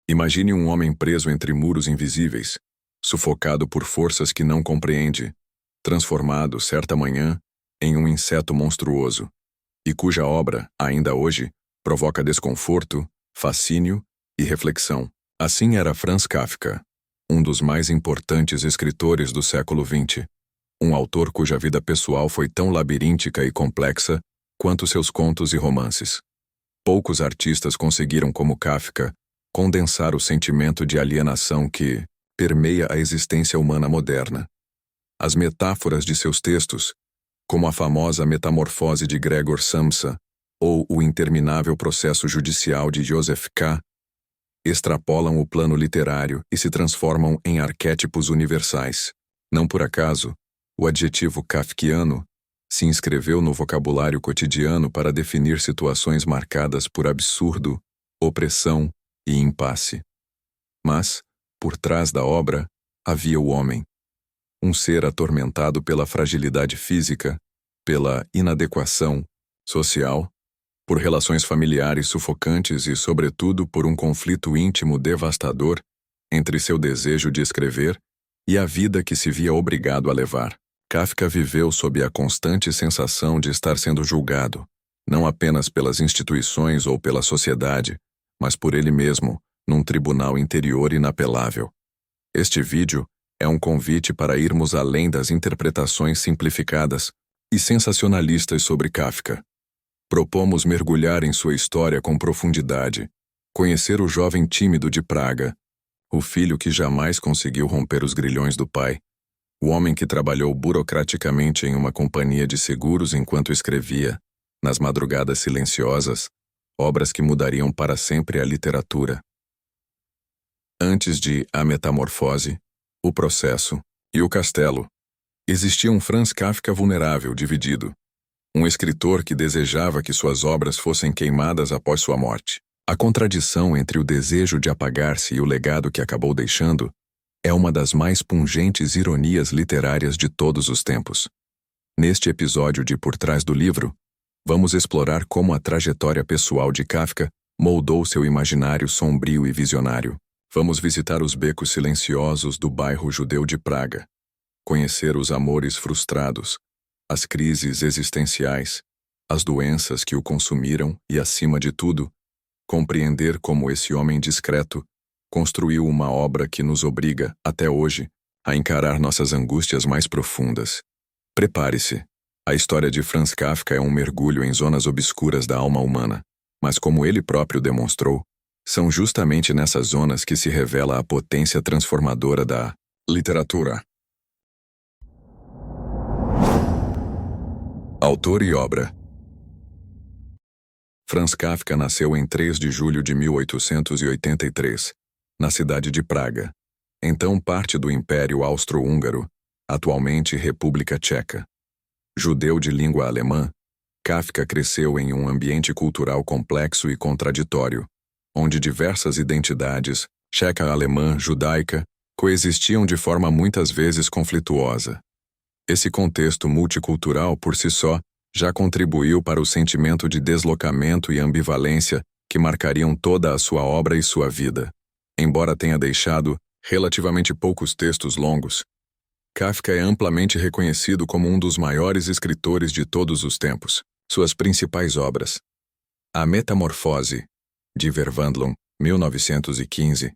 Imagine um homem preso entre muros invisíveis, sufocado por forças que não compreende, transformado, certa manhã, em um inseto monstruoso, e cuja obra, ainda hoje, provoca desconforto, fascínio e reflexão. Assim era Franz Kafka, um dos mais importantes escritores do século XX, um autor cuja vida pessoal foi tão labiríntica e complexa quanto seus contos e romances. Poucos artistas conseguiram, como Kafka, condensar o sentimento de alienação que permeia a existência humana moderna. As metáforas de seus textos, como a famosa Metamorfose de Gregor Samsa ou o interminável processo judicial de Joseph K., extrapolam o plano literário e se transformam em arquétipos universais. Não por acaso, o adjetivo kafkiano se inscreveu no vocabulário cotidiano para definir situações marcadas por absurdo, opressão e impasse. Mas, por trás da obra, havia o homem. Um ser atormentado pela fragilidade física, pela inadequação social, por relações familiares sufocantes e, sobretudo, por um conflito íntimo devastador entre seu desejo de escrever e a vida que se via obrigado a levar. Kafka viveu sob a constante sensação de estar sendo julgado, não apenas pelas instituições ou pela sociedade, mas por ele mesmo, num tribunal interior inapelável. Este vídeo é um convite para irmos além das interpretações simplificadas e sensacionalistas sobre Kafka. Propomos mergulhar em sua história com profundidade, conhecer o jovem tímido de Praga, o filho que jamais conseguiu romper os grilhões do pai, o homem que trabalhou burocraticamente em uma companhia de seguros enquanto escrevia, nas madrugadas silenciosas, obras que mudariam para sempre a literatura. Antes de A Metamorfose, O Processo e O Castelo, existia um Franz Kafka vulnerável, dividido. Um escritor que desejava que suas obras fossem queimadas após sua morte. A contradição entre o desejo de apagar-se e o legado que acabou deixando é uma das mais pungentes ironias literárias de todos os tempos. Neste episódio de Por Trás do Livro, vamos explorar como a trajetória pessoal de Kafka moldou seu imaginário sombrio e visionário. Vamos visitar os becos silenciosos do bairro judeu de Praga, conhecer os amores frustrados, as crises existenciais, as doenças que o consumiram e, acima de tudo, compreender como esse homem discreto construiu uma obra que nos obriga, até hoje, a encarar nossas angústias mais profundas. Prepare-se. A história de Franz Kafka é um mergulho em zonas obscuras da alma humana, mas como ele próprio demonstrou, são justamente nessas zonas que se revela a potência transformadora da literatura. Autor e obra. Franz Kafka nasceu em 3 de julho de 1883, na cidade de Praga, então parte do Império Austro-Húngaro, atualmente República Tcheca. Judeu de língua alemã, Kafka cresceu em um ambiente cultural complexo e contraditório, onde diversas identidades, tcheca, alemã, judaica, coexistiam de forma muitas vezes conflituosa. Esse contexto multicultural, por si só, já contribuiu para o sentimento de deslocamento e ambivalência que marcariam toda a sua obra e sua vida. Embora tenha deixado relativamente poucos textos longos, Kafka é amplamente reconhecido como um dos maiores escritores de todos os tempos. Suas principais obras: A Metamorfose, de Verwandlung, 1915,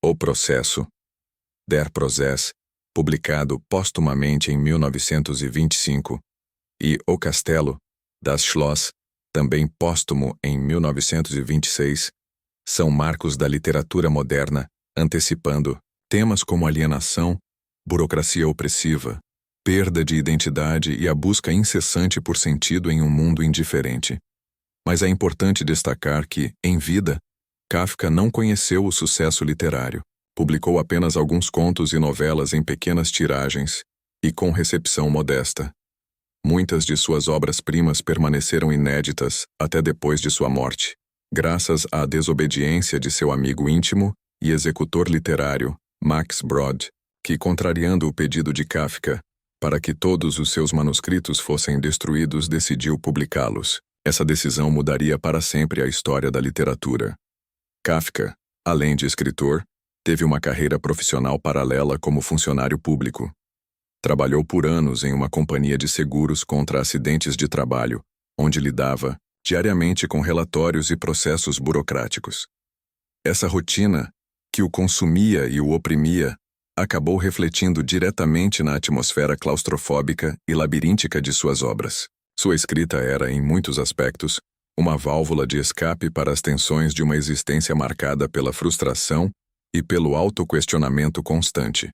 O Processo, Der Prozess, publicado póstumamente em 1925, e O Castelo, das Schloss, também póstumo em 1926, são marcos da literatura moderna, antecipando temas como alienação, burocracia opressiva, perda de identidade e a busca incessante por sentido em um mundo indiferente. Mas é importante destacar que, em vida, Kafka não conheceu o sucesso literário. Publicou apenas alguns contos e novelas em pequenas tiragens e com recepção modesta. Muitas de suas obras-primas permaneceram inéditas até depois de sua morte, graças à desobediência de seu amigo íntimo e executor literário, Max Brod, que, contrariando o pedido de Kafka para que todos os seus manuscritos fossem destruídos, decidiu publicá-los. Essa decisão mudaria para sempre a história da literatura. Kafka, Além de escritor, teve uma carreira profissional paralela como funcionário público. Trabalhou por anos em uma companhia de seguros contra acidentes de trabalho, onde lidava diariamente com relatórios e processos burocráticos. Essa rotina, que o consumia e o oprimia, acabou refletindo diretamente na atmosfera claustrofóbica e labiríntica de suas obras. Sua escrita era, em muitos aspectos, uma válvula de escape para as tensões de uma existência marcada pela frustração e pelo autoquestionamento constante.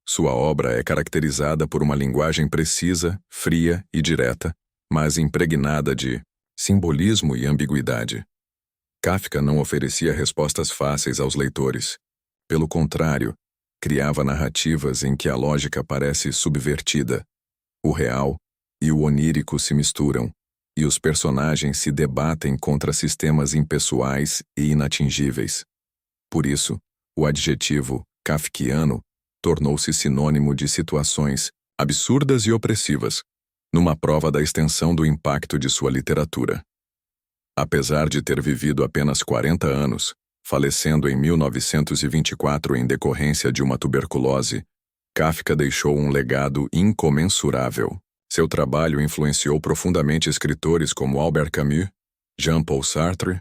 Sua obra é caracterizada por uma linguagem precisa, fria e direta, mas impregnada de simbolismo e ambiguidade. Kafka não oferecia respostas fáceis aos leitores. Pelo contrário, criava narrativas em que a lógica parece subvertida. O real e o onírico se misturam, e os personagens se debatem contra sistemas impessoais e inatingíveis. Por isso, o adjetivo kafkiano tornou-se sinônimo de situações absurdas e opressivas, numa prova da extensão do impacto de sua literatura. Apesar de ter vivido apenas 40 anos, falecendo em 1924 em decorrência de uma tuberculose, Kafka deixou um legado incomensurável. Seu trabalho influenciou profundamente escritores como Albert Camus, Jean-Paul Sartre,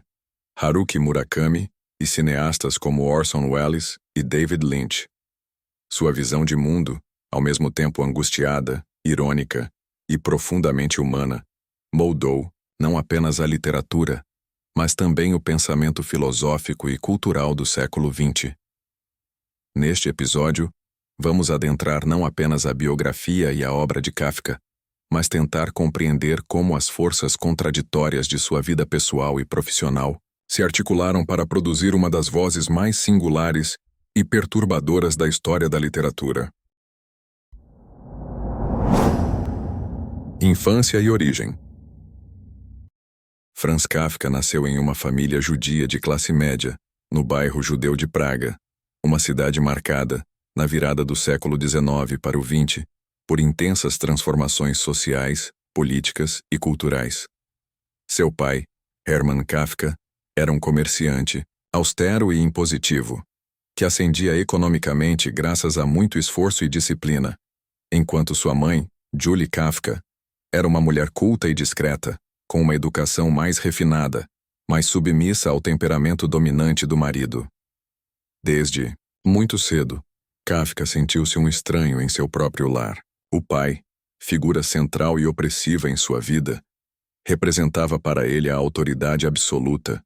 Haruki Murakami e cineastas como Orson Welles e David Lynch. Sua visão de mundo, ao mesmo tempo angustiada, irônica e profundamente humana, moldou não apenas a literatura, mas também o pensamento filosófico e cultural do século XX. Neste episódio, vamos adentrar não apenas a biografia e a obra de Kafka, mas tentar compreender como as forças contraditórias de sua vida pessoal e profissional se articularam para produzir uma das vozes mais singulares e perturbadoras da história da literatura. Infância e origem. Franz Kafka nasceu em uma família judia de classe média, no bairro judeu de Praga, uma cidade marcada, na virada do século XIX para o XX, por intensas transformações sociais, políticas e culturais. Seu pai, Hermann Kafka, era um comerciante, austero e impositivo, que ascendia economicamente graças a muito esforço e disciplina, enquanto sua mãe, Julie Kafka, era uma mulher culta e discreta, com uma educação mais refinada, mas submissa ao temperamento dominante do marido. Desde muito cedo, Kafka sentiu-se um estranho em seu próprio lar. O pai, figura central e opressiva em sua vida, representava para ele a autoridade absoluta,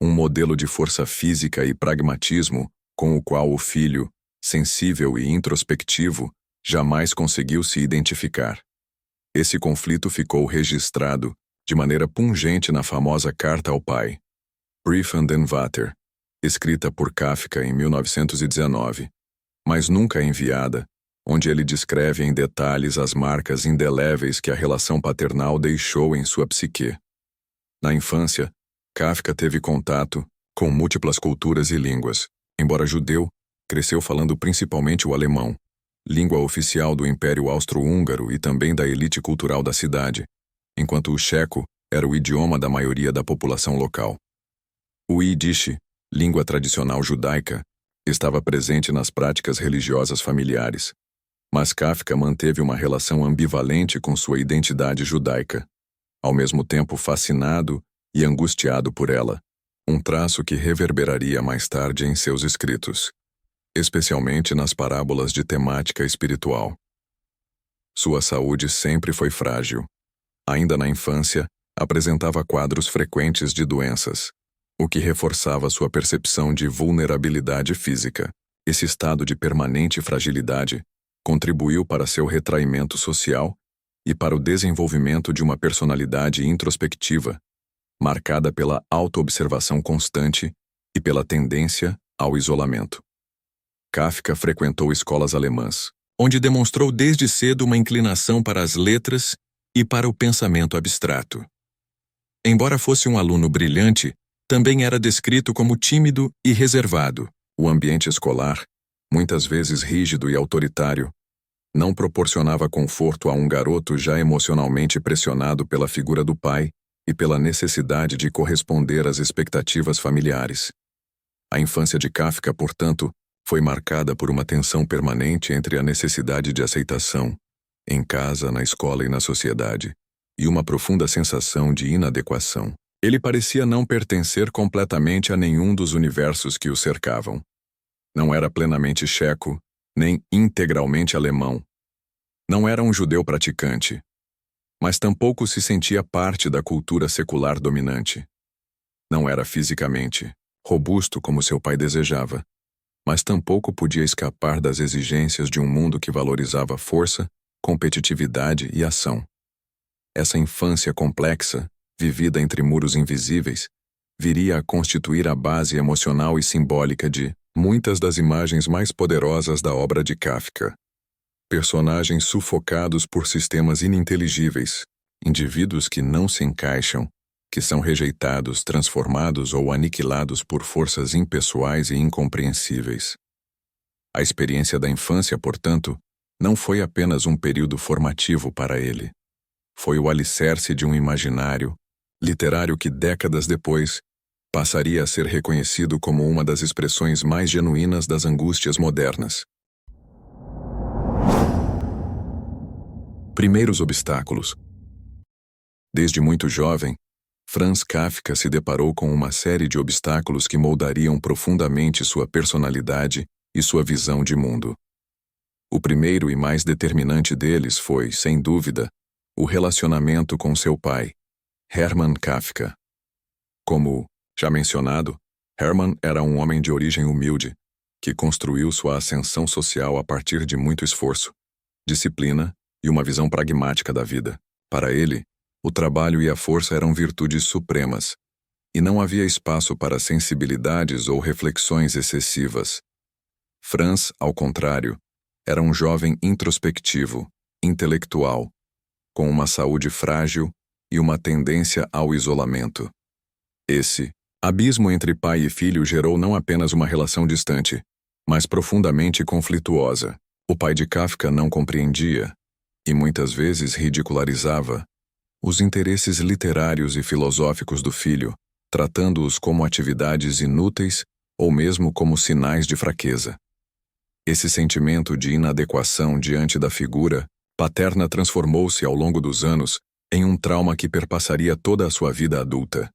um modelo de força física e pragmatismo com o qual o filho, sensível e introspectivo, jamais conseguiu se identificar. Esse conflito ficou registrado de maneira pungente na famosa Carta ao Pai, Brief an den Vater, escrita por Kafka em 1919, mas nunca enviada, onde ele descreve em detalhes as marcas indeléveis que a relação paternal deixou em sua psique. Na infância, Kafka teve contato com múltiplas culturas e línguas. Embora judeu, cresceu falando principalmente o alemão, língua oficial do Império Austro-Húngaro e também da elite cultural da cidade, enquanto o checo era o idioma da maioria da população local. O Yiddish, língua tradicional judaica, estava presente nas práticas religiosas familiares, mas Kafka manteve uma relação ambivalente com sua identidade judaica, ao mesmo tempo fascinado e angustiado por ela, um traço que reverberaria mais tarde em seus escritos, especialmente nas parábolas de temática espiritual. Sua saúde sempre foi frágil. Ainda na infância, apresentava quadros frequentes de doenças, o que reforçava sua percepção de vulnerabilidade física. Esse estado de permanente fragilidade contribuiu para seu retraimento social e para o desenvolvimento de uma personalidade introspectiva, marcada pela autoobservação constante e pela tendência ao isolamento. Kafka frequentou escolas alemãs, onde demonstrou desde cedo uma inclinação para as letras e para o pensamento abstrato. Embora fosse um aluno brilhante, também era descrito como tímido e reservado. O ambiente escolar, muitas vezes rígido e autoritário, não proporcionava conforto a um garoto já emocionalmente pressionado pela figura do pai e pela necessidade de corresponder às expectativas familiares. A infância de Kafka, portanto, foi marcada por uma tensão permanente entre a necessidade de aceitação, em casa, na escola e na sociedade, e uma profunda sensação de inadequação. Ele parecia não pertencer completamente a nenhum dos universos que o cercavam. Não era plenamente checo, nem integralmente alemão. Não era um judeu praticante, mas tampouco se sentia parte da cultura secular dominante. Não era fisicamente robusto como seu pai desejava, mas tampouco podia escapar das exigências de um mundo que valorizava força, competitividade e ação. Essa infância complexa, vivida entre muros invisíveis, viria a constituir a base emocional e simbólica de muitas das imagens mais poderosas da obra de Kafka. Personagens sufocados por sistemas ininteligíveis, indivíduos que não se encaixam, que são rejeitados, transformados ou aniquilados por forças impessoais e incompreensíveis. A experiência da infância, portanto, não foi apenas um período formativo para ele. Foi o alicerce de um imaginário literário que, décadas depois, passaria a ser reconhecido como uma das expressões mais genuínas das angústias modernas. Primeiros obstáculos. Desde muito jovem, Franz Kafka se deparou com uma série de obstáculos que moldariam profundamente sua personalidade e sua visão de mundo. O primeiro e mais determinante deles foi, sem dúvida, o relacionamento com seu pai, Hermann Kafka. Como já mencionado, Hermann era um homem de origem humilde, que construiu sua ascensão social a partir de muito esforço, disciplina e uma visão pragmática da vida. Para ele, o trabalho e a força eram virtudes supremas, e não havia espaço para sensibilidades ou reflexões excessivas. Franz, ao contrário, era um jovem introspectivo, intelectual, com uma saúde frágil e uma tendência ao isolamento. Esse abismo entre pai e filho gerou não apenas uma relação distante, mas profundamente conflituosa. O pai de Kafka não compreendia, e muitas vezes ridicularizava, os interesses literários e filosóficos do filho, tratando-os como atividades inúteis ou mesmo como sinais de fraqueza. Esse sentimento de inadequação diante da figura paterna transformou-se ao longo dos anos em um trauma que perpassaria toda a sua vida adulta.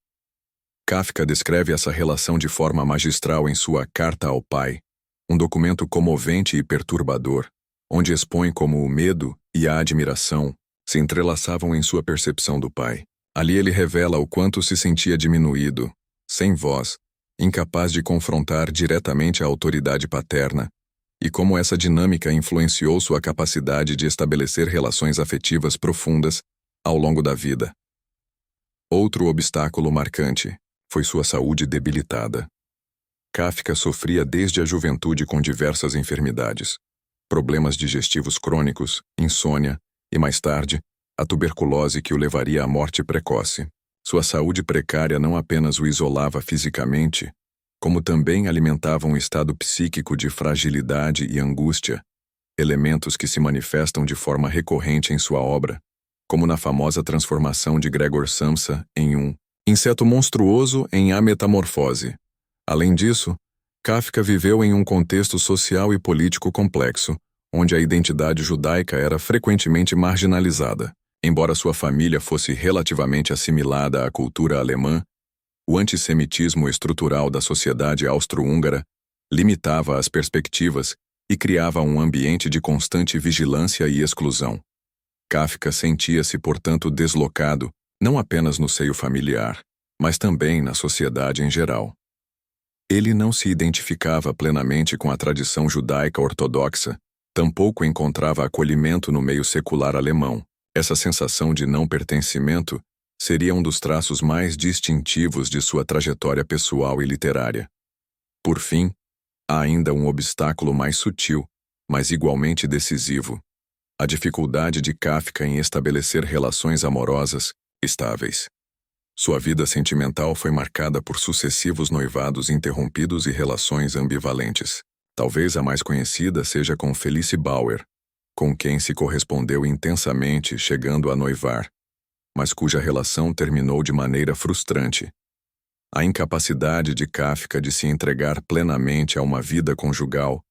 Kafka descreve essa relação de forma magistral em sua Carta ao Pai, um documento comovente e perturbador, onde expõe como o medo e a admiração se entrelaçavam em sua percepção do pai. Ali ele revela o quanto se sentia diminuído, sem voz, incapaz de confrontar diretamente a autoridade paterna, e como essa dinâmica influenciou sua capacidade de estabelecer relações afetivas profundas ao longo da vida. Outro obstáculo marcante foi sua saúde debilitada. Kafka sofria desde a juventude com diversas enfermidades, problemas digestivos crônicos, insônia e, mais tarde, a tuberculose que o levaria à morte precoce. Sua saúde precária não apenas o isolava fisicamente, como também alimentava um estado psíquico de fragilidade e angústia, elementos que se manifestam de forma recorrente em sua obra, como na famosa transformação de Gregor Samsa em um inseto monstruoso em A Metamorfose. Além disso, Kafka viveu em um contexto social e político complexo, onde a identidade judaica era frequentemente marginalizada. Embora sua família fosse relativamente assimilada à cultura alemã, o antissemitismo estrutural da sociedade austro-húngara limitava as perspectivas e criava um ambiente de constante vigilância e exclusão. Kafka sentia-se, portanto, deslocado, não apenas no seio familiar, mas também na sociedade em geral. Ele não se identificava plenamente com a tradição judaica ortodoxa, tampouco encontrava acolhimento no meio secular alemão. Essa sensação de não pertencimento seria um dos traços mais distintivos de sua trajetória pessoal e literária. Por fim, há ainda um obstáculo mais sutil, mas igualmente decisivo: a dificuldade de Kafka em estabelecer relações amorosas estáveis. Sua vida sentimental foi marcada por sucessivos noivados interrompidos e relações ambivalentes. Talvez a mais conhecida seja com Felice Bauer, com quem se correspondeu intensamente, chegando a noivar, mas cuja relação terminou de maneira frustrante. A incapacidade de Kafka de se entregar plenamente a uma vida conjugal,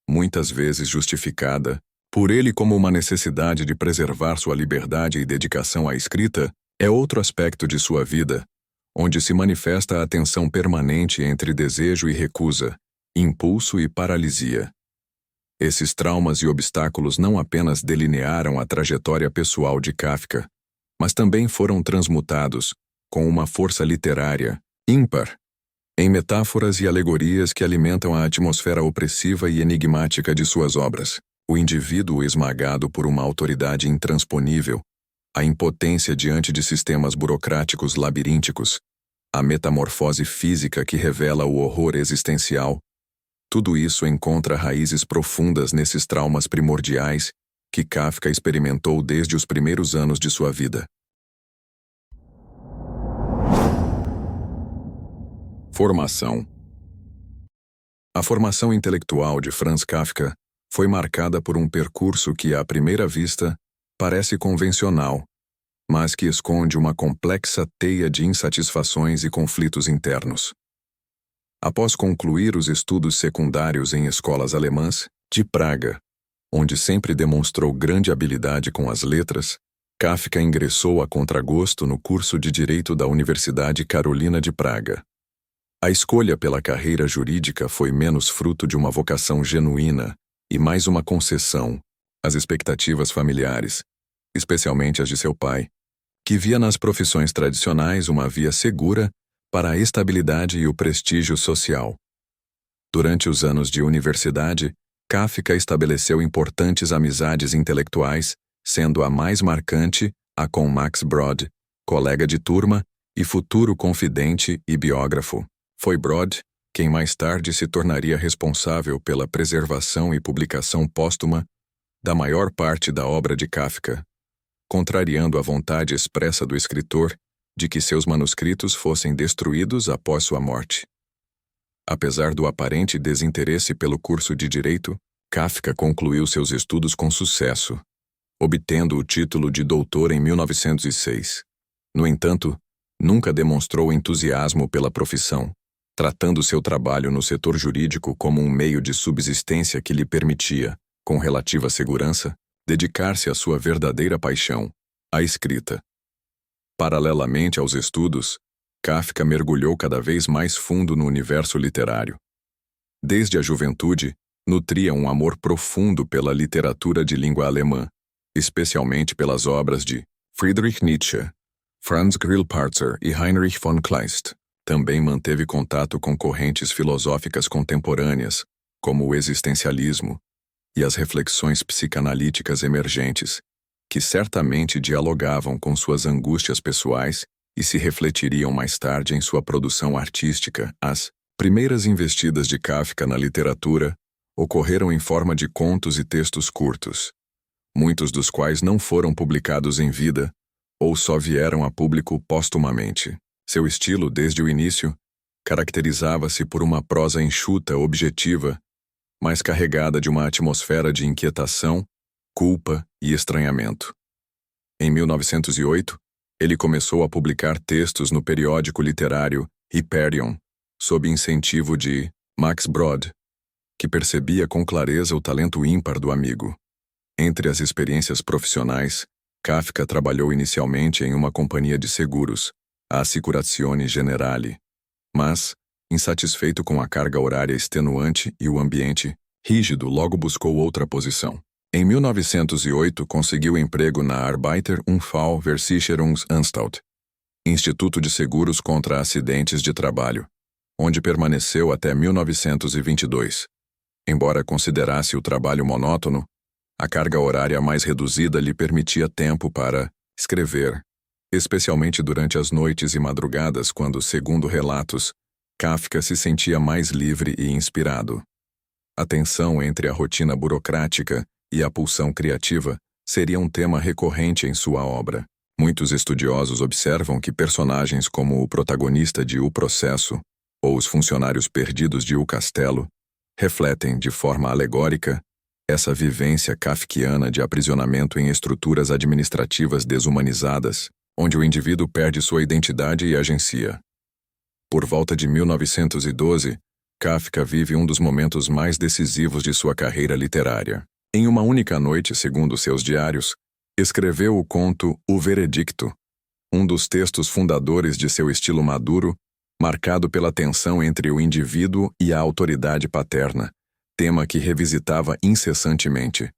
muitas vezes justificada por ele como uma necessidade de preservar sua liberdade e dedicação à escrita, é outro aspecto de sua vida, onde se manifesta a tensão permanente entre desejo e recusa, impulso e paralisia. Esses traumas e obstáculos não apenas delinearam a trajetória pessoal de Kafka, mas também foram transmutados, com uma força literária ímpar, em metáforas e alegorias que alimentam a atmosfera opressiva e enigmática de suas obras. O indivíduo esmagado por uma autoridade intransponível, a impotência diante de sistemas burocráticos labirínticos, a metamorfose física que revela o horror existencial, tudo isso encontra raízes profundas nesses traumas primordiais que Kafka experimentou desde os primeiros anos de sua vida. Formação. A formação intelectual de Franz Kafka foi marcada por um percurso que, à primeira vista, parece convencional, mas que esconde uma complexa teia de insatisfações e conflitos internos. Após concluir os estudos secundários em escolas alemãs, de Praga, onde sempre demonstrou grande habilidade com as letras, Kafka ingressou a contragosto no curso de Direito da Universidade Carolina de Praga. A escolha pela carreira jurídica foi menos fruto de uma vocação genuína e mais uma concessão às expectativas familiares, especialmente as de seu pai, que via nas profissões tradicionais uma via segura para a estabilidade e o prestígio social. Durante os anos de universidade, Kafka estabeleceu importantes amizades intelectuais, sendo a mais marcante a com Max Brod, colega de turma e futuro confidente e biógrafo. Foi Brod quem mais tarde se tornaria responsável pela preservação e publicação póstuma da maior parte da obra de Kafka, contrariando a vontade expressa do escritor de que seus manuscritos fossem destruídos após sua morte. Apesar do aparente desinteresse pelo curso de Direito, Kafka concluiu seus estudos com sucesso, obtendo o título de doutor em 1906. No entanto, nunca demonstrou entusiasmo pela profissão, tratando seu trabalho no setor jurídico como um meio de subsistência que lhe permitia, com relativa segurança, dedicar-se à sua verdadeira paixão, a escrita. Paralelamente aos estudos, Kafka mergulhou cada vez mais fundo no universo literário. Desde a juventude, nutria um amor profundo pela literatura de língua alemã, especialmente pelas obras de Friedrich Nietzsche, Franz Grillparzer e Heinrich von Kleist. Também manteve contato com correntes filosóficas contemporâneas, como o existencialismo e as reflexões psicanalíticas emergentes, que certamente dialogavam com suas angústias pessoais e se refletiriam mais tarde em sua produção artística. As primeiras investidas de Kafka na literatura ocorreram em forma de contos e textos curtos, muitos dos quais não foram publicados em vida ou só vieram a público póstumamente. Seu estilo, desde o início, caracterizava-se por uma prosa enxuta, objetiva, mas carregada de uma atmosfera de inquietação, culpa e estranhamento. Em 1908, ele começou a publicar textos no periódico literário Hyperion, sob incentivo de Max Brod, que percebia com clareza o talento ímpar do amigo. Entre as experiências profissionais, Kafka trabalhou inicialmente em uma companhia de seguros, a Assicurazione Generale, mas, insatisfeito com a carga horária extenuante e o ambiente rígido, logo buscou outra posição. Em 1908, conseguiu emprego na Arbeiter-Unfallversicherungsanstalt, Instituto de Seguros contra Acidentes de Trabalho, onde permaneceu até 1922. Embora considerasse o trabalho monótono, a carga horária mais reduzida lhe permitia tempo para escrever, especialmente durante as noites e madrugadas quando, segundo relatos, Kafka se sentia mais livre e inspirado. A tensão entre a rotina burocrática e a pulsão criativa seria um tema recorrente em sua obra. Muitos estudiosos observam que personagens como o protagonista de O Processo ou os funcionários perdidos de O Castelo refletem, de forma alegórica, essa vivência kafkiana de aprisionamento em estruturas administrativas desumanizadas, onde o indivíduo perde sua identidade e agencia. Por volta de 1912, Kafka vive um dos momentos mais decisivos de sua carreira literária. Em uma única noite, segundo seus diários, escreveu o conto O Veredicto, um dos textos fundadores de seu estilo maduro, marcado pela tensão entre o indivíduo e a autoridade paterna, tema que revisitava incessantemente.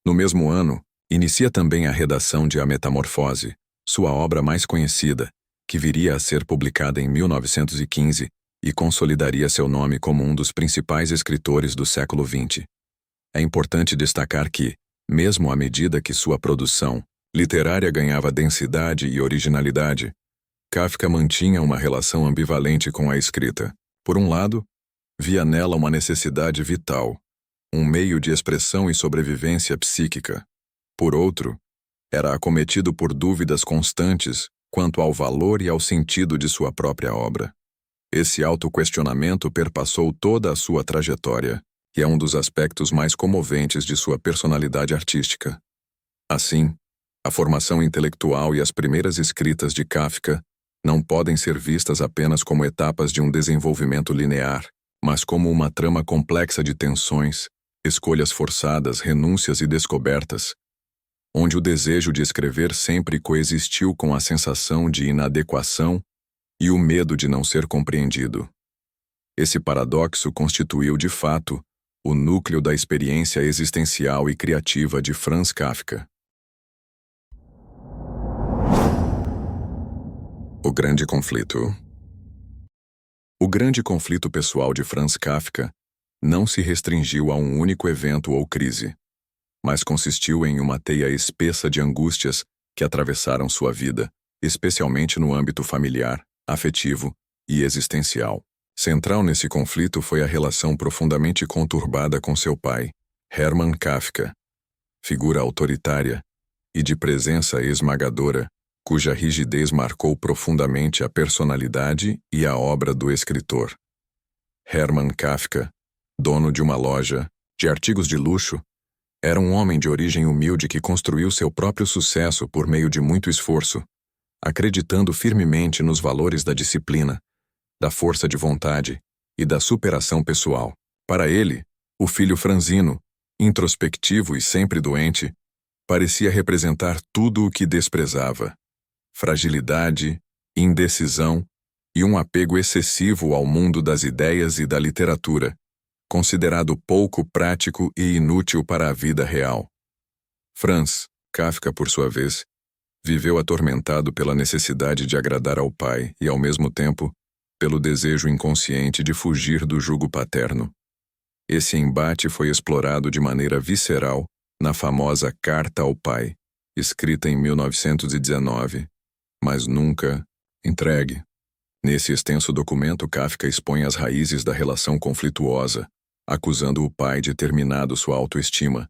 No mesmo ano, inicia também a redação de A Metamorfose, sua obra mais conhecida, que viria a ser publicada em 1915 e consolidaria seu nome como um dos principais escritores do século XX. É importante destacar que, mesmo à medida que sua produção literária ganhava densidade e originalidade, Kafka mantinha uma relação ambivalente com a escrita. Por um lado, via nela uma necessidade vital, um meio de expressão e sobrevivência psíquica. Por outro, era acometido por dúvidas constantes quanto ao valor e ao sentido de sua própria obra. Esse autoquestionamento perpassou toda a sua trajetória e é um dos aspectos mais comoventes de sua personalidade artística. Assim, a formação intelectual e as primeiras escritas de Kafka não podem ser vistas apenas como etapas de um desenvolvimento linear, mas como uma trama complexa de tensões, escolhas forçadas, renúncias e descobertas, onde o desejo de escrever sempre coexistiu com a sensação de inadequação e o medo de não ser compreendido. Esse paradoxo constituiu, de fato, o núcleo da experiência existencial e criativa de Franz Kafka. O Grande Conflito. O grande conflito pessoal de Franz Kafka não se restringiu a um único evento ou crise, mas consistiu em uma teia espessa de angústias que atravessaram sua vida, especialmente no âmbito familiar, afetivo e existencial. Central nesse conflito foi a relação profundamente conturbada com seu pai, Hermann Kafka, figura autoritária e de presença esmagadora, cuja rigidez marcou profundamente a personalidade e a obra do escritor. Hermann Kafka, dono de uma loja de artigos de luxo, era um homem de origem humilde que construiu seu próprio sucesso por meio de muito esforço, acreditando firmemente nos valores da disciplina, da força de vontade e da superação pessoal. Para ele, o filho franzino, introspectivo e sempre doente, parecia representar tudo o que desprezava: fragilidade, indecisão e um apego excessivo ao mundo das ideias e da literatura, considerado pouco prático e inútil para a vida real. Franz Kafka, por sua vez, viveu atormentado pela necessidade de agradar ao pai e, ao mesmo tempo, pelo desejo inconsciente de fugir do jugo paterno. Esse embate foi explorado de maneira visceral na famosa Carta ao Pai, escrita em 1919, mas nunca entregue. Nesse extenso documento, Kafka expõe as raízes da relação conflituosa, acusando o pai de ter minado sua autoestima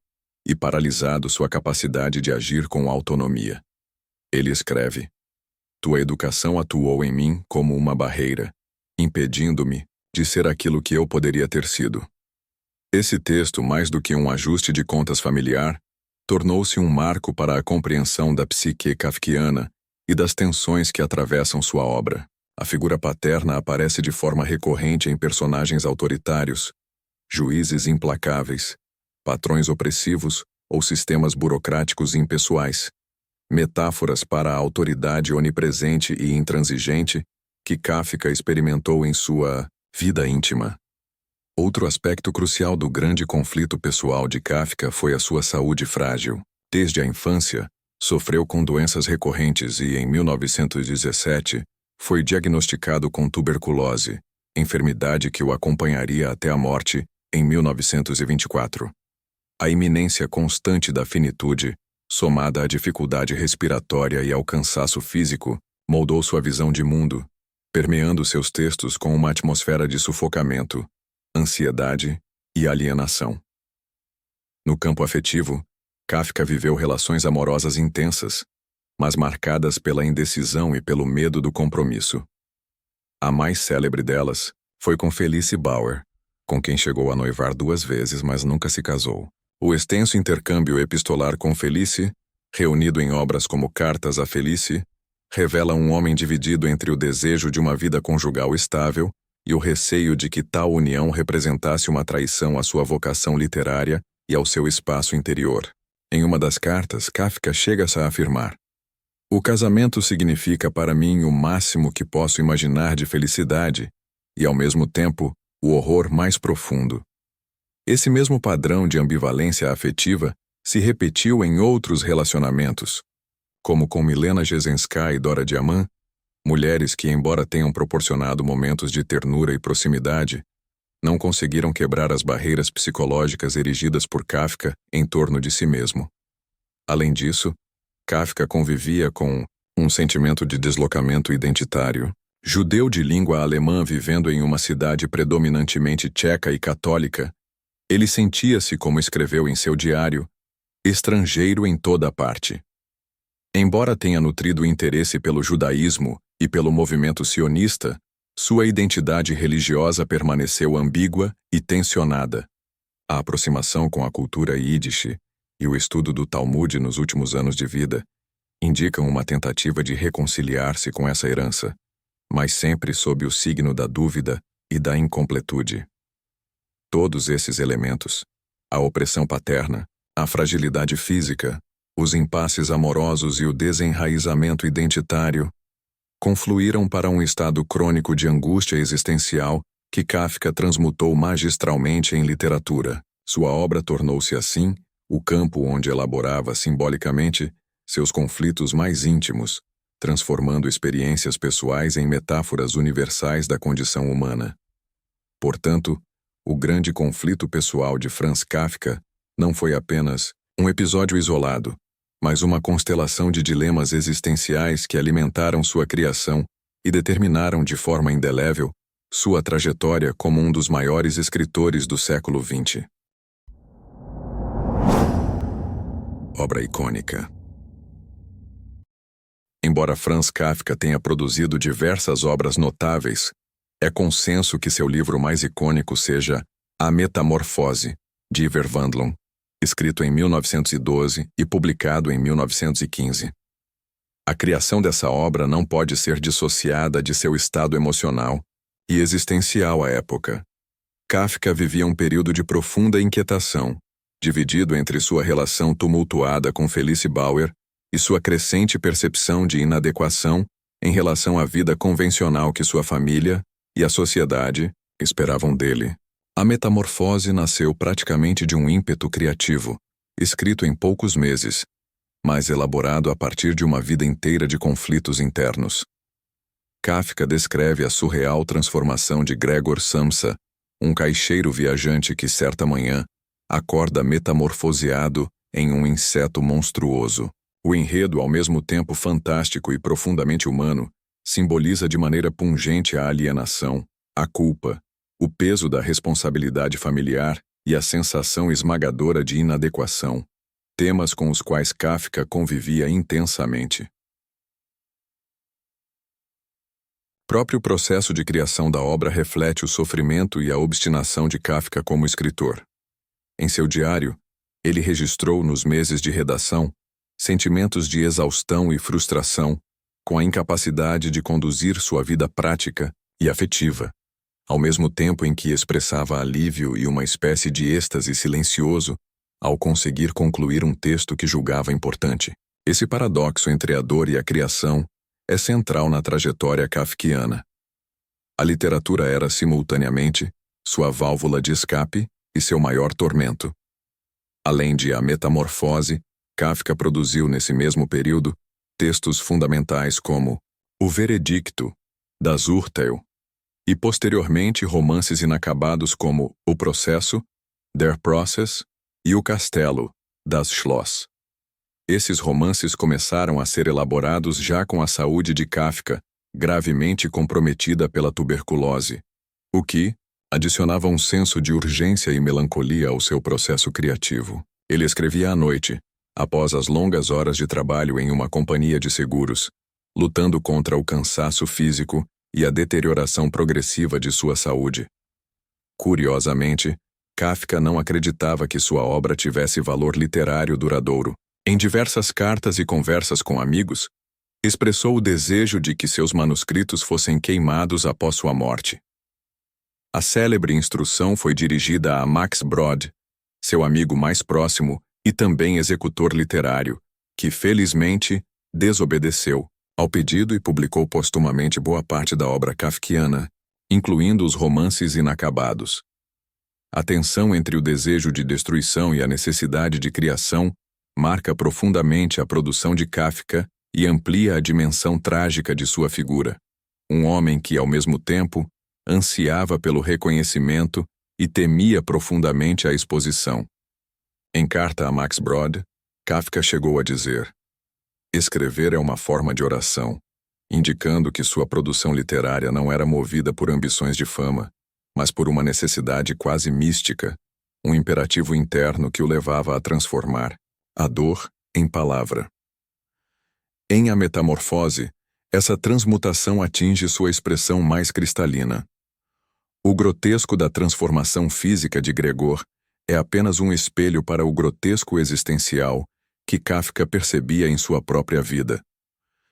e paralisado sua capacidade de agir com autonomia. Ele escreve: "Tua educação atuou em mim como uma barreira, impedindo-me de ser aquilo que eu poderia ter sido." Esse texto, mais do que um ajuste de contas familiar, tornou-se um marco para a compreensão da psique kafkiana e das tensões que atravessam sua obra. A figura paterna aparece de forma recorrente em personagens autoritários, juízes implacáveis, patrões opressivos ou sistemas burocráticos impessoais, metáforas para a autoridade onipresente e intransigente que Kafka experimentou em sua vida íntima. Outro aspecto crucial do grande conflito pessoal de Kafka foi a sua saúde frágil. Desde a infância, sofreu com doenças recorrentes e, em 1917, foi diagnosticado com tuberculose, enfermidade que o acompanharia até a morte em 1924. A iminência constante da finitude, somada à dificuldade respiratória e ao cansaço físico, moldou sua visão de mundo, permeando seus textos com uma atmosfera de sufocamento, ansiedade e alienação. No campo afetivo, Kafka viveu relações amorosas intensas, mas marcadas pela indecisão e pelo medo do compromisso. A mais célebre delas foi com Felice Bauer, com quem chegou a noivar 2 vezes, mas nunca se casou. O extenso intercâmbio epistolar com Felice, reunido em obras como Cartas a Felice, revela um homem dividido entre o desejo de uma vida conjugal estável e o receio de que tal união representasse uma traição à sua vocação literária e ao seu espaço interior. Em uma das cartas, Kafka chega-se a afirmar: "O casamento significa para mim o máximo que posso imaginar de felicidade e, ao mesmo tempo, o horror mais profundo." Esse mesmo padrão de ambivalência afetiva se repetiu em outros relacionamentos, como com Milena Gezenskaya e Dora Diamant, mulheres que, embora tenham proporcionado momentos de ternura e proximidade, não conseguiram quebrar as barreiras psicológicas erigidas por Kafka em torno de si mesmo. Além disso, Kafka convivia com um sentimento de deslocamento identitário. Judeu de língua alemã vivendo em uma cidade predominantemente tcheca e católica, ele sentia-se, como escreveu em seu diário, estrangeiro em toda parte. Embora tenha nutrido interesse pelo judaísmo e pelo movimento sionista, sua identidade religiosa permaneceu ambígua e tensionada. A aproximação com a cultura Yiddish e o estudo do Talmud nos últimos anos de vida indicam uma tentativa de reconciliar-se com essa herança, mas sempre sob o signo da dúvida e da incompletude. Todos esses elementos, a opressão paterna, a fragilidade física, os impasses amorosos e o desenraizamento identitário, confluíram para um estado crônico de angústia existencial que Kafka transmutou magistralmente em literatura. Sua obra tornou-se, assim, o campo onde elaborava simbolicamente seus conflitos mais íntimos, transformando experiências pessoais em metáforas universais da condição humana. Portanto, o grande conflito pessoal de Franz Kafka não foi apenas um episódio isolado, mas uma constelação de dilemas existenciais que alimentaram sua criação e determinaram de forma indelével sua trajetória como um dos maiores escritores do século XX. Obra icônica. Embora Franz Kafka tenha produzido diversas obras notáveis, é consenso que seu livro mais icônico seja A Metamorfose, de Iver Vandlon, escrito em 1912 e publicado em 1915. A criação dessa obra não pode ser dissociada de seu estado emocional e existencial à época. Kafka vivia um período de profunda inquietação, dividido entre sua relação tumultuada com Felice Bauer e sua crescente percepção de inadequação em relação à vida convencional que sua família e a sociedade esperavam dele. A Metamorfose nasceu praticamente de um ímpeto criativo, escrito em poucos meses, mas elaborado a partir de uma vida inteira de conflitos internos. Kafka descreve a surreal transformação de Gregor Samsa, um caixeiro viajante que, certa manhã, acorda metamorfoseado em um inseto monstruoso. O enredo, ao mesmo tempo fantástico e profundamente humano, simboliza de maneira pungente a alienação, a culpa, o peso da responsabilidade familiar e a sensação esmagadora de inadequação, temas com os quais Kafka convivia intensamente. Próprio processo de criação da obra reflete o sofrimento e a obstinação de Kafka como escritor. Em seu diário, ele registrou nos meses de redação sentimentos de exaustão e frustração, com a incapacidade de conduzir sua vida prática e afetiva, ao mesmo tempo em que expressava alívio e uma espécie de êxtase silencioso ao conseguir concluir um texto que julgava importante. Esse paradoxo entre a dor e a criação é central na trajetória kafkiana. A literatura era, simultaneamente, sua válvula de escape e seu maior tormento. Além de A Metamorfose, Kafka produziu nesse mesmo período textos fundamentais como O Veredicto, das Urteil, e posteriormente romances inacabados como O Processo, Der Process e O Castelo, das Schloss. Esses romances começaram a ser elaborados já com a saúde de Kafka gravemente comprometida pela tuberculose, o que adicionava um senso de urgência e melancolia ao seu processo criativo. Ele escrevia à noite, após as longas horas de trabalho em uma companhia de seguros, lutando contra o cansaço físico e a deterioração progressiva de sua saúde. Curiosamente, Kafka não acreditava que sua obra tivesse valor literário duradouro. Em diversas cartas e conversas com amigos, expressou o desejo de que seus manuscritos fossem queimados após sua morte. A célebre instrução foi dirigida a Max Brod, seu amigo mais próximo e também executor literário, que, felizmente, desobedeceu ao pedido e publicou postumamente boa parte da obra kafkiana, incluindo os romances inacabados. A tensão entre o desejo de destruição e a necessidade de criação marca profundamente a produção de Kafka e amplia a dimensão trágica de sua figura. Um homem que, ao mesmo tempo, ansiava pelo reconhecimento e temia profundamente a exposição. Em carta a Max Brod, Kafka chegou a dizer: escrever é uma forma de oração, indicando que sua produção literária não era movida por ambições de fama, mas por uma necessidade quase mística, um imperativo interno que o levava a transformar a dor em palavra. Em A Metamorfose, essa transmutação atinge sua expressão mais cristalina. O grotesco da transformação física de Gregor é apenas um espelho para o grotesco existencial que Kafka percebia em sua própria vida.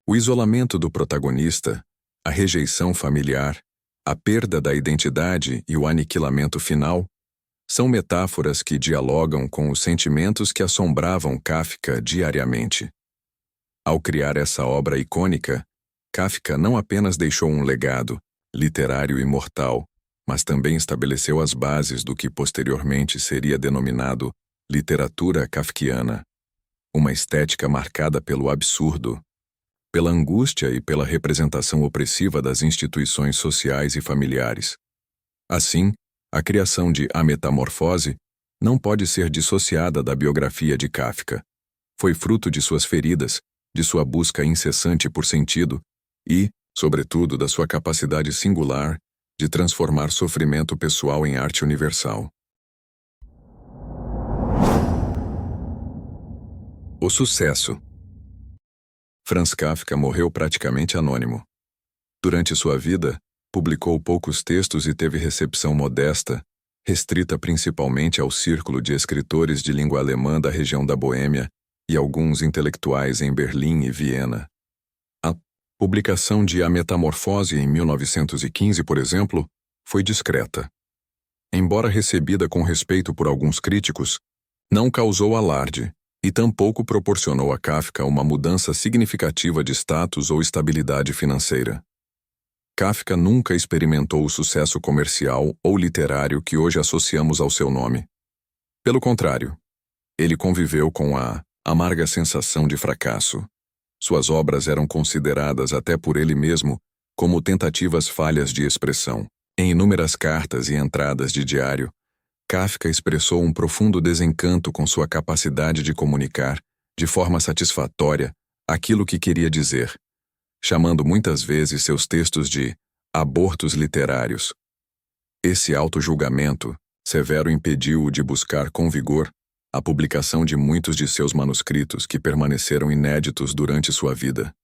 O isolamento do protagonista, a rejeição familiar, a perda da identidade e o aniquilamento final são metáforas que dialogam com os sentimentos que assombravam Kafka diariamente. Ao criar essa obra icônica, Kafka não apenas deixou um legado literário imortal, mas também estabeleceu as bases do que posteriormente seria denominado literatura kafkiana, uma estética marcada pelo absurdo, pela angústia e pela representação opressiva das instituições sociais e familiares. Assim, a criação de A Metamorfose não pode ser dissociada da biografia de Kafka. Foi fruto de suas feridas, de sua busca incessante por sentido e, sobretudo, da sua capacidade singular de transformar sofrimento pessoal em arte universal. O sucesso. Franz Kafka morreu praticamente anônimo. Durante sua vida, publicou poucos textos e teve recepção modesta, restrita principalmente ao círculo de escritores de língua alemã da região da Boêmia e alguns intelectuais em Berlim e Viena. A publicação de A Metamorfose em 1915, por exemplo, foi discreta. Embora recebida com respeito por alguns críticos, não causou alarde e tampouco proporcionou a Kafka uma mudança significativa de status ou estabilidade financeira. Kafka nunca experimentou o sucesso comercial ou literário que hoje associamos ao seu nome. Pelo contrário, ele conviveu com a amarga sensação de fracasso. Suas obras eram consideradas até por ele mesmo como tentativas falhas de expressão. Em inúmeras cartas e entradas de diário, Kafka expressou um profundo desencanto com sua capacidade de comunicar, de forma satisfatória, aquilo que queria dizer, chamando muitas vezes seus textos de abortos literários. Esse auto-julgamento severo impediu-o de buscar com vigor a publicação de muitos de seus manuscritos que permaneceram inéditos durante sua vida.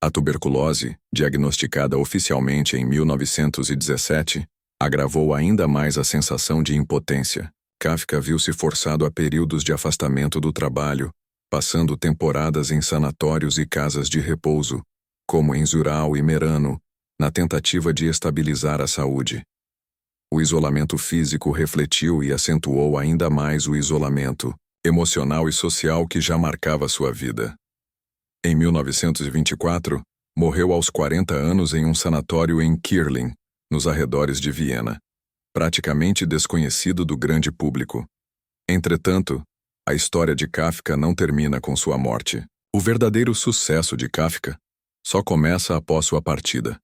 A tuberculose, diagnosticada oficialmente em 1917, agravou ainda mais a sensação de impotência. Kafka viu-se forçado a períodos de afastamento do trabalho, passando temporadas em sanatórios e casas de repouso, como em Zurau e Merano, na tentativa de estabilizar a saúde. O isolamento físico refletiu e acentuou ainda mais o isolamento emocional e social que já marcava sua vida. Em 1924, morreu aos 40 anos em um sanatório em Kirling, nos arredores de Viena, praticamente desconhecido do grande público. Entretanto, a história de Kafka não termina com sua morte. O verdadeiro sucesso de Kafka só começa após sua partida,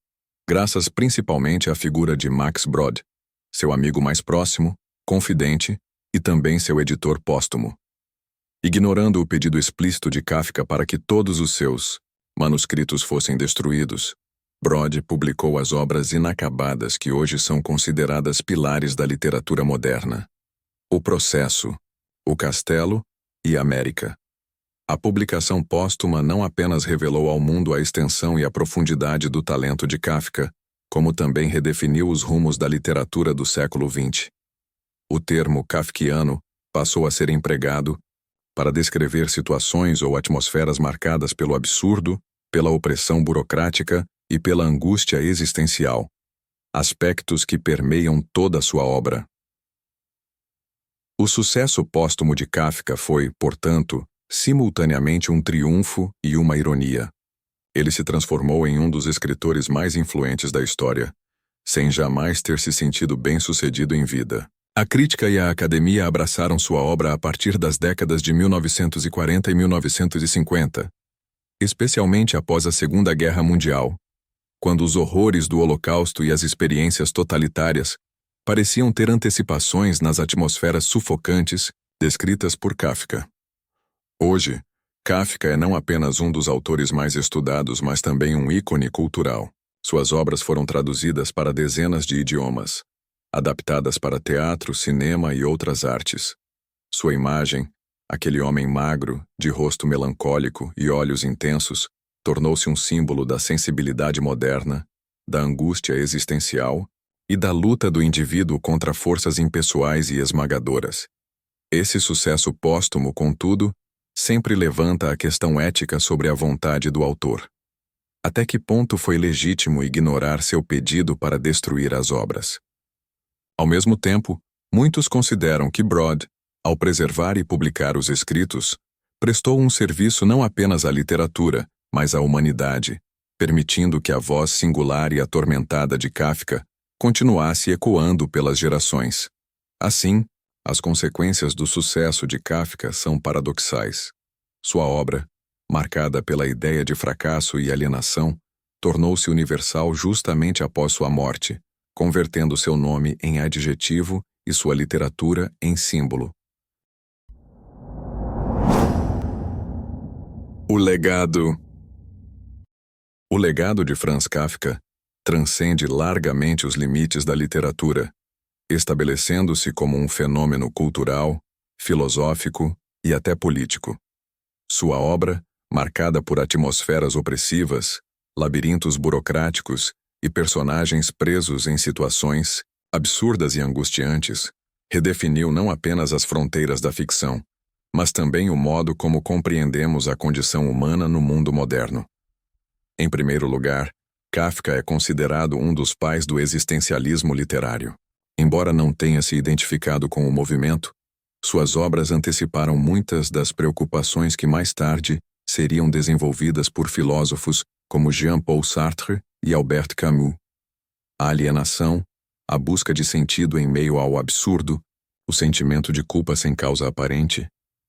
graças principalmente à figura de Max Brod, seu amigo mais próximo, confidente e também seu editor póstumo. Ignorando o pedido explícito de Kafka para que todos os seus manuscritos fossem destruídos, Brod publicou as obras inacabadas que hoje são consideradas pilares da literatura moderna: O Processo, O Castelo e América. A publicação póstuma não apenas revelou ao mundo a extensão e a profundidade do talento de Kafka, como também redefiniu os rumos da literatura do século XX. O termo kafkiano passou a ser empregado para descrever situações ou atmosferas marcadas pelo absurdo, pela opressão burocrática e pela angústia existencial, aspectos que permeiam toda a sua obra. O sucesso póstumo de Kafka foi, portanto, simultaneamente um triunfo e uma ironia. Ele se transformou em um dos escritores mais influentes da história, sem jamais ter se sentido bem-sucedido em vida. A crítica e a academia abraçaram sua obra a partir das décadas de 1940 e 1950, especialmente após a Segunda Guerra Mundial, quando os horrores do Holocausto e as experiências totalitárias pareciam ter antecipações nas atmosferas sufocantes descritas por Kafka. Hoje, Kafka é não apenas um dos autores mais estudados, mas também um ícone cultural. Suas obras foram traduzidas para dezenas de idiomas, adaptadas para teatro, cinema e outras artes. Sua imagem, aquele homem magro, de rosto melancólico e olhos intensos, tornou-se um símbolo da sensibilidade moderna, da angústia existencial e da luta do indivíduo contra forças impessoais e esmagadoras. Esse sucesso póstumo, contudo, sempre levanta a questão ética sobre a vontade do autor. Até que ponto foi legítimo ignorar seu pedido para destruir as obras? Ao mesmo tempo, muitos consideram que Broad, ao preservar e publicar os escritos, prestou um serviço não apenas à literatura, mas à humanidade, permitindo que a voz singular e atormentada de Kafka continuasse ecoando pelas gerações. Assim, as consequências do sucesso de Kafka são paradoxais. Sua obra, marcada pela ideia de fracasso e alienação, tornou-se universal justamente após sua morte, convertendo seu nome em adjetivo e sua literatura em símbolo. O legado de Franz Kafka transcende largamente os limites da literatura, estabelecendo-se como um fenômeno cultural, filosófico e até político. Sua obra, marcada por atmosferas opressivas, labirintos burocráticos e personagens presos em situações absurdas e angustiantes, redefiniu não apenas as fronteiras da ficção, mas também o modo como compreendemos a condição humana no mundo moderno. Em primeiro lugar, Kafka é considerado um dos pais do existencialismo literário. Embora não tenha se identificado com o movimento, suas obras anteciparam muitas das preocupações que mais tarde seriam desenvolvidas por filósofos como Jean-Paul Sartre e Albert Camus. A alienação, a busca de sentido em meio ao absurdo, o sentimento de culpa sem causa aparente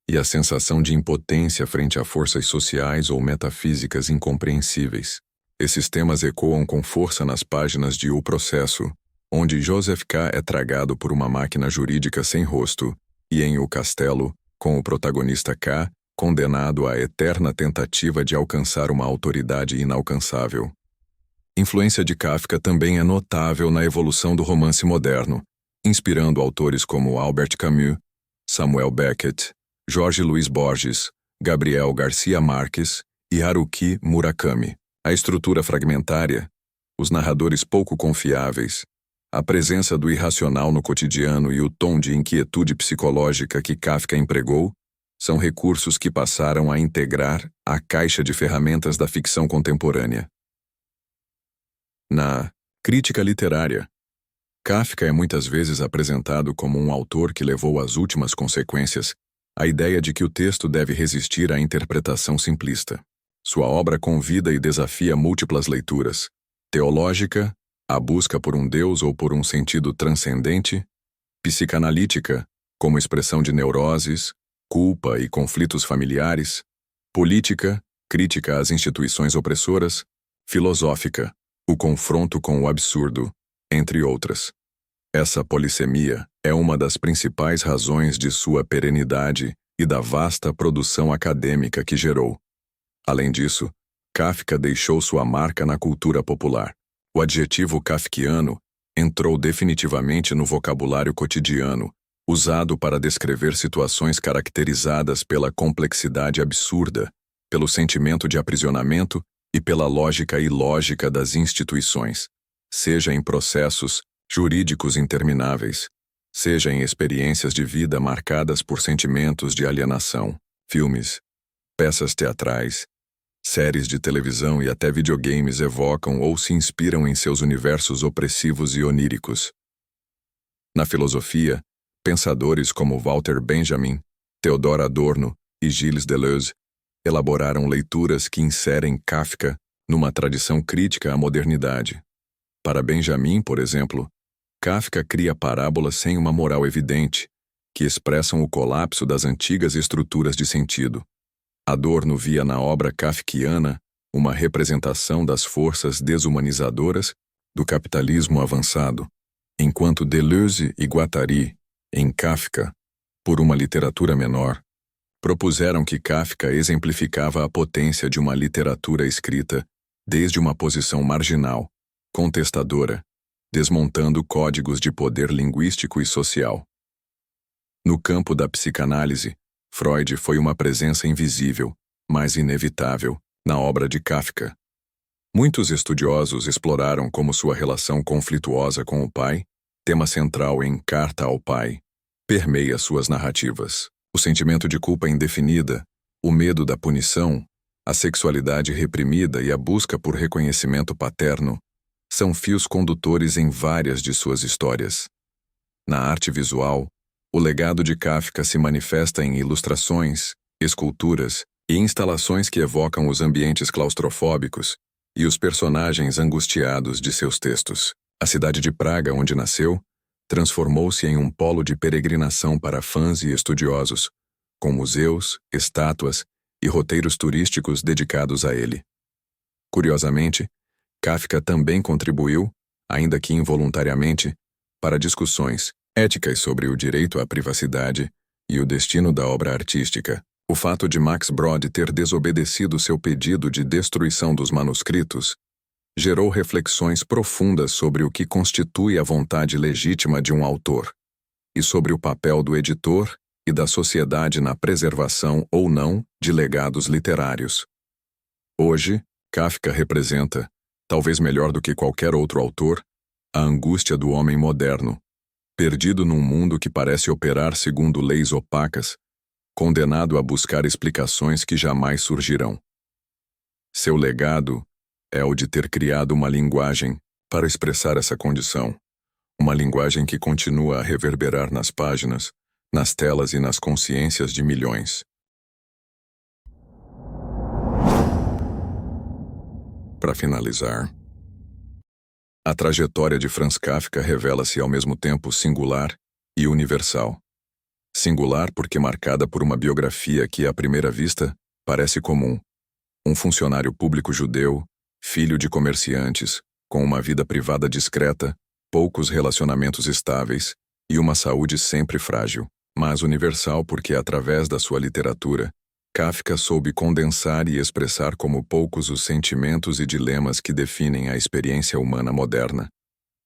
e a sensação de impotência frente a forças sociais ou metafísicas incompreensíveis. Esses temas ecoam com força nas páginas de O Processo, onde Joseph K. é tragado por uma máquina jurídica sem rosto, e em O Castelo, com o protagonista K. condenado à eterna tentativa de alcançar uma autoridade inalcançável. Influência de Kafka também é notável na evolução do romance moderno, inspirando autores como Albert Camus, Samuel Beckett, Jorge Luis Borges, Gabriel Garcia Marques e Haruki Murakami. A estrutura fragmentária, os narradores pouco confiáveis, a presença do irracional no cotidiano e o tom de inquietude psicológica que Kafka empregou são recursos que passaram a integrar a caixa de ferramentas da ficção contemporânea. Na crítica literária, Kafka é muitas vezes apresentado como um autor que levou às últimas consequências a ideia de que o texto deve resistir à interpretação simplista. Sua obra convida e desafia múltiplas leituras: teológica, a busca por um Deus ou por um sentido transcendente; psicanalítica, como expressão de neuroses, culpa e conflitos familiares; política, crítica às instituições opressoras; filosófica, o confronto com o absurdo, entre outras. Essa polissemia é uma das principais razões de sua perenidade e da vasta produção acadêmica que gerou. Além disso, Kafka deixou sua marca na cultura popular. O adjetivo kafkiano entrou definitivamente no vocabulário cotidiano, usado para descrever situações caracterizadas pela complexidade absurda, pelo sentimento de aprisionamento e pela lógica ilógica das instituições, seja em processos jurídicos intermináveis, seja em experiências de vida marcadas por sentimentos de alienação. Filmes, peças teatrais, Séries de televisão e até videogames evocam ou se inspiram em seus universos opressivos e oníricos. Na filosofia, pensadores como Walter Benjamin, Theodor Adorno e Gilles Deleuze elaboraram leituras que inserem Kafka numa tradição crítica à modernidade. Para Benjamin, por exemplo, Kafka cria parábolas sem uma moral evidente, que expressam o colapso das antigas estruturas de sentido. Adorno via na obra kafkiana uma representação das forças desumanizadoras do capitalismo avançado, enquanto Deleuze e Guattari, em Kafka, por uma literatura menor, propuseram que Kafka exemplificava a potência de uma literatura escrita desde uma posição marginal, contestadora, desmontando códigos de poder linguístico e social. No campo da psicanálise, Freud foi uma presença invisível, mas inevitável, na obra de Kafka. Muitos estudiosos exploraram como sua relação conflituosa com o pai, tema central em Carta ao Pai, permeia suas narrativas. O sentimento de culpa indefinida, o medo da punição, a sexualidade reprimida e a busca por reconhecimento paterno são fios condutores em várias de suas histórias. Na arte visual, o legado de Kafka se manifesta em ilustrações, esculturas e instalações que evocam os ambientes claustrofóbicos e os personagens angustiados de seus textos. A cidade de Praga, onde nasceu, transformou-se em um polo de peregrinação para fãs e estudiosos, com museus, estátuas e roteiros turísticos dedicados a ele. Curiosamente, Kafka também contribuiu, ainda que involuntariamente, para discussões éticas sobre o direito à privacidade e o destino da obra artística. O fato de Max Brod ter desobedecido seu pedido de destruição dos manuscritos gerou reflexões profundas sobre o que constitui a vontade legítima de um autor, e sobre o papel do editor e da sociedade na preservação ou não de legados literários. Hoje, Kafka representa, talvez melhor do que qualquer outro autor, a angústia do homem moderno, perdido num mundo que parece operar segundo leis opacas, condenado a buscar explicações que jamais surgirão. Seu legado é o de ter criado uma linguagem para expressar essa condição, uma linguagem que continua a reverberar nas páginas, nas telas e nas consciências de milhões. Para finalizar, a trajetória de Franz Kafka revela-se ao mesmo tempo singular e universal. Singular porque marcada por uma biografia que, à primeira vista, parece comum. Um funcionário público judeu, filho de comerciantes, com uma vida privada discreta, poucos relacionamentos estáveis e uma saúde sempre frágil. Mas universal porque, através da sua literatura, Kafka soube condensar e expressar como poucos os sentimentos e dilemas que definem a experiência humana moderna.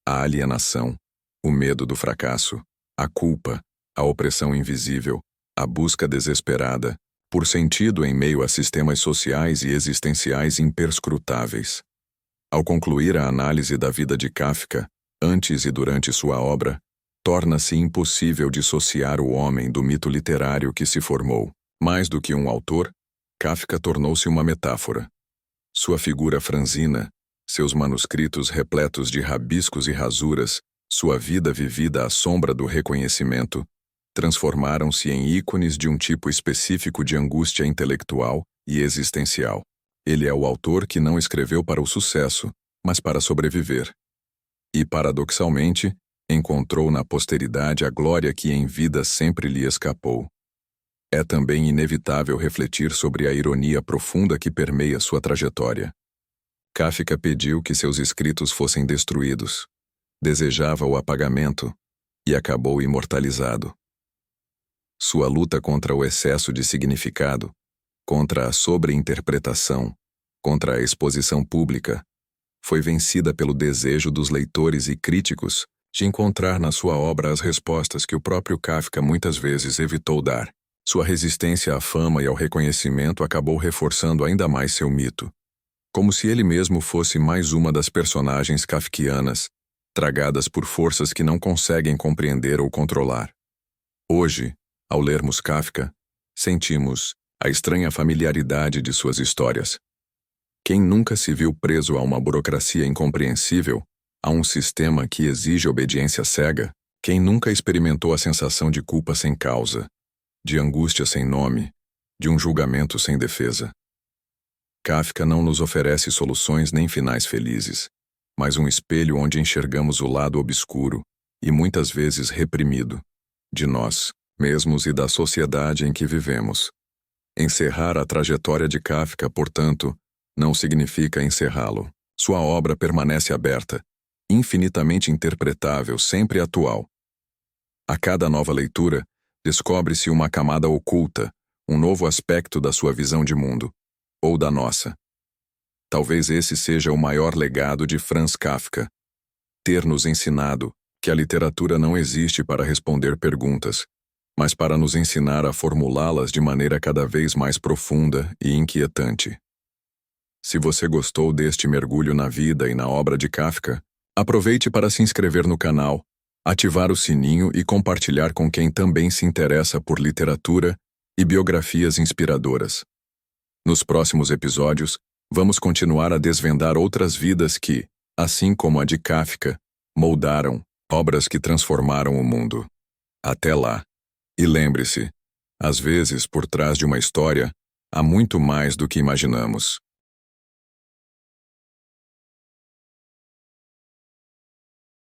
A alienação, o medo do fracasso, a culpa, a opressão invisível, a busca desesperada, por sentido em meio a sistemas sociais e existenciais imperscrutáveis. Ao concluir a análise da vida de Kafka, antes e durante sua obra, torna-se impossível dissociar o homem do mito literário que se formou. Mais do que um autor, Kafka tornou-se uma metáfora. Sua figura franzina, seus manuscritos repletos de rabiscos e rasuras, sua vida vivida à sombra do reconhecimento, transformaram-se em ícones de um tipo específico de angústia intelectual e existencial. Ele é o autor que não escreveu para o sucesso, mas para sobreviver. E, paradoxalmente, encontrou na posteridade a glória que em vida sempre lhe escapou. É também inevitável refletir sobre a ironia profunda que permeia sua trajetória. Kafka pediu que seus escritos fossem destruídos, desejava o apagamento e acabou imortalizado. Sua luta contra o excesso de significado, contra a sobreinterpretação, contra a exposição pública, foi vencida pelo desejo dos leitores e críticos de encontrar na sua obra as respostas que o próprio Kafka muitas vezes evitou dar. Sua resistência à fama e ao reconhecimento acabou reforçando ainda mais seu mito, como se ele mesmo fosse mais uma das personagens kafkianas, tragadas por forças que não conseguem compreender ou controlar. Hoje, ao lermos Kafka, sentimos a estranha familiaridade de suas histórias, Quem nunca se viu preso a uma burocracia incompreensível, a um sistema que exige obediência cega? Quem nunca experimentou a sensação de culpa sem causa, de angústia sem nome, de um julgamento sem defesa? Kafka não nos oferece soluções nem finais felizes, mas um espelho onde enxergamos o lado obscuro, e muitas vezes reprimido, de nós mesmos e da sociedade em que vivemos. Encerrar a trajetória de Kafka, portanto, não significa encerrá-lo. Sua obra permanece aberta, infinitamente interpretável, sempre atual. A cada nova leitura, descobre-se uma camada oculta, um novo aspecto da sua visão de mundo, ou da nossa. Talvez esse seja o maior legado de Franz Kafka, ter nos ensinado que a literatura não existe para responder perguntas, mas para nos ensinar a formulá-las de maneira cada vez mais profunda e inquietante. Se você gostou deste mergulho na vida e na obra de Kafka, aproveite para se inscrever no canal, ativar o sininho e compartilhar com quem também se interessa por literatura e biografias inspiradoras. Nos próximos episódios, vamos continuar a desvendar outras vidas que, assim como a de Kafka, moldaram obras que transformaram o mundo. Até lá! E lembre-se, às vezes, por trás de uma história, há muito mais do que imaginamos.